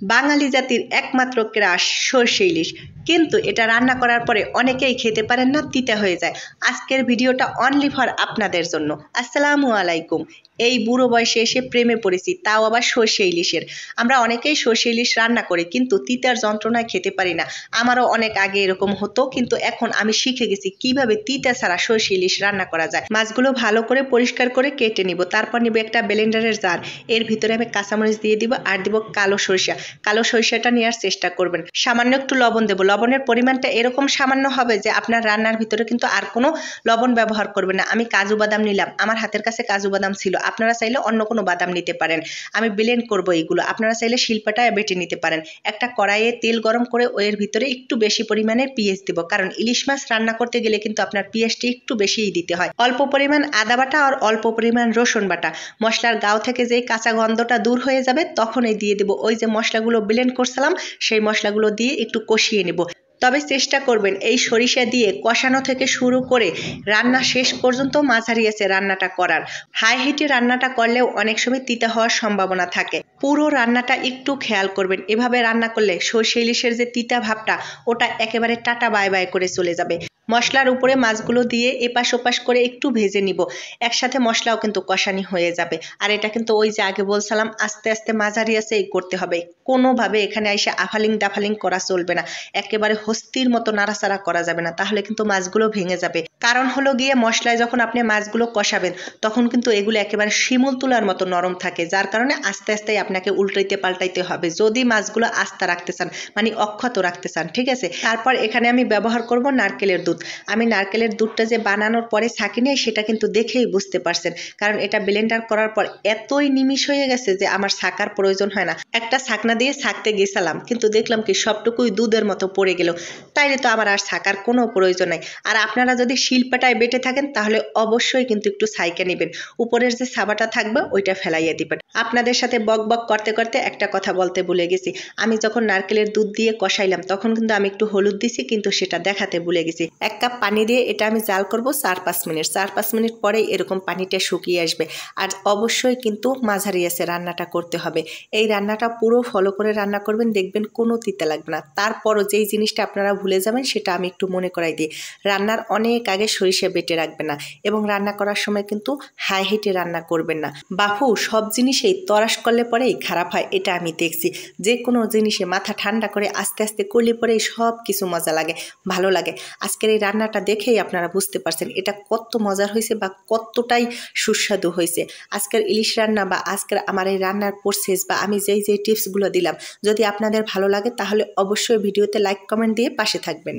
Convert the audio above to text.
বাঙালি জাতির একমাত্র ক্রাশ সরষে ইলিশ, কিন্তু এটা রান্না করার পরে অনেকেই খেতে পারেন না, তিতা হয়ে যায়। আজকের ভিডিওটা অনলি ফর আপনাদের জন্য। আসসালামু আলাইকুম। এই বুড়ো বয়সে এসে প্রেমে পড়েছি, তাও আবার সরষে ইলিশের। আমরা অনেকেই সরষে ইলিশ রান্না করি, কিন্তু তিতার যন্ত্রণায় খেতে পারি না। আমারও অনেক আগে এরকম হতো, কিন্তু এখন আমি শিখে গেছি কিভাবে তিতা ছাড়া সরষে ইলিশ রান্না করা যায়। মাছগুলো ভালো করে পরিষ্কার করে কেটে নিব, তারপর নিব একটা ব্লেন্ডারের জার। এর ভিতরে আমি কাঁচামরিচ দিয়ে দিব আর দিব কালো সরিষা। কালো সরিষাটা নেওয়ার চেষ্টা করবেন। সামান্য একটু লবণ দেবো। লবণের পরিমাণটা এরকম সামান্য হবে যে আপনার রান্নার ভিতরে কিন্তু আর কোনো লবণ ব্যবহার করবেন না। আমি কাজু বাদাম নিলাম, আমার হাতের কাছে কাজু বাদাম ছিল, আপনারা চাইলে অন্য কোনো বাদাম নিতে পারেন। আমি ব্লেন্ড করবো এইগুলো, আপনারা চাইলে শিলপাটায় বেটে নিতে পারেন। একটা কড়াইয়ে তেল গরম করে ওর ভিতরে একটু বেশি পরিমাণের পেঁয়াজ দিব, কারণ ইলিশ মাছ রান্না করতে গেলে কিন্তু আপনার পেঁয়াজটি একটু বেশিই দিতে হয়। অল্প পরিমাণ আদা বাটা আর অল্প পরিমাণ রসুন বাটা। মশলার গাও থেকে যে কাঁচা গন্ধটা দূর হয়ে যাবে তখনই দিয়ে দেবো ওই যে মশলাগুলো ব্লেন্ড করছিলাম, সেই মশলাগুলো দিয়ে একটু কষিয়ে নেব। তবে চেষ্টা করবেন এই সরিষা দিয়ে কষানো থেকে শুরু করে রান্না শেষ পর্যন্ত মাঝারি আঁচে রান্নাটা করার। হাই হিটে রান্নাটা করলেও অনেক সময় তিতা হওয়ার সম্ভাবনা থাকে। পুরো রান্নাটা একটু খেয়াল করবেন। এভাবে রান্না করলে সরষে ইলিশের যে তিতা ভাবটা, ওটা একেবারে টাটা বাই বাই করে চলে যাবে। মশলার উপরে মাছগুলো দিয়ে এপাশ ওপাশ করে একটু ভেজে নিব। একসাথে মশলাও কিন্তু কষানি হয়ে যাবে। আর এটা কিন্তু ওই যে আগে বলছিলাম, আস্তে আস্তে মাঝারি আঁচে করতে হবে। কোনোভাবে এখানে এসে আফালিং দাফালিং করা চলবে না। একেবারে হস্তির মতো নাড়াচাড়া করা যাবে না, তাহলে কিন্তু মাছগুলো ভেঙে যাবে। কারণ হলো গিয়ে মশলায় যখন আপনি মাছগুলো কষাবেন তখন কিন্তু এগুলো একেবারে শিমুল তুলার মতো নরম থাকে, যার কারণে আস্তে আস্তে আপনাকে উল্টাইতে পাল্টাইতে হবে যদি মাছগুলো আস্তে রাখতে চান, মানে অক্ষত রাখতে চান। ঠিক আছে। তারপর এখানে আমি ব্যবহার করব নারকেলের দুধ। আমি নারকেলের দুধটা যে বানানোর পরে ছাঁকি নেই সেটা কিন্তু দেখেই বুঝতে পারছেন, কারণ এটা ব্লেন্ডার করার পর এতই নিমিষ হয়ে গেছে যে আমার ছাঁকার প্রয়োজন হয় না। একটা ছাঁকনা দিয়ে ছাঁকতে গেছিলাম, কিন্তু দেখলাম কি সবটুকুই দুধের মতো পড়ে গেল। তাইলে তো আমার আর ছাঁকার কোনো প্রয়োজন নাই। আর আপনারা যদি শিলপাটায় বেটে থাকেন তাহলে অবশ্যই কিন্তু একটু ছাইকে নেবেন। উপরের যে সাবাটা থাকবে ওইটা ফেলাইয়া দিবেন। আপনাদের সাথে বক বক করতে করতে একটা কথা বলতে ভুলে গেছি। আমি যখন নারকেলের দুধ দিয়ে কষাইলাম তখন কিন্তু আমি একটু হলুদ দিছি, কিন্তু সেটা দেখাতে ভুলে গেছি। 1 কাপ পানি দিয়ে এটা আমি জাল করব 4-5 মিনিট। 4-5 মিনিট পরেই এরকম পানিটা শুকিয়ে আসবে। আর অবশ্যই কিন্তু মাঝারি আঁচে রান্নাটা করতে হবে। এই রান্নাটা পুরো ফলো করে রান্না করবেন, দেখবেন কোনো তিতা লাগবে না। তারপরও যেই জিনিসটা আপনারা ভুলে যাবেন সেটা আমি একটু মনে করাই দিই। রান্নার অনেক আগে সরিষা বেটে রাখবেন না, এবং রান্না করার সময় কিন্তু হাই হিটে রান্না করবেন না। বাপু, সব জিনিসেই তরাস করলে পরেই খারাপ হয়, এটা আমি দেখছি। যে কোনো জিনিসে মাথা ঠান্ডা করে আস্তে আস্তে করলে পরেই সব কিছু মজা লাগে, ভালো লাগে। আজকের এই রান্নাটা দেখেই আপনারা বুঝতে পারছেন এটা কত মজার হয়েছে বা কতটাই সুস্বাদু হয়েছে। আজকের ইলিশ রান্না বা আজকের আমার এই রান্নার প্রসেস বা আমি যেই টিপসগুলো দিলাম, যদি আপনাদের ভালো লাগে তাহলে অবশ্যই ভিডিওতে লাইক কমেন্ট দিয়ে পাশে থাকবেন।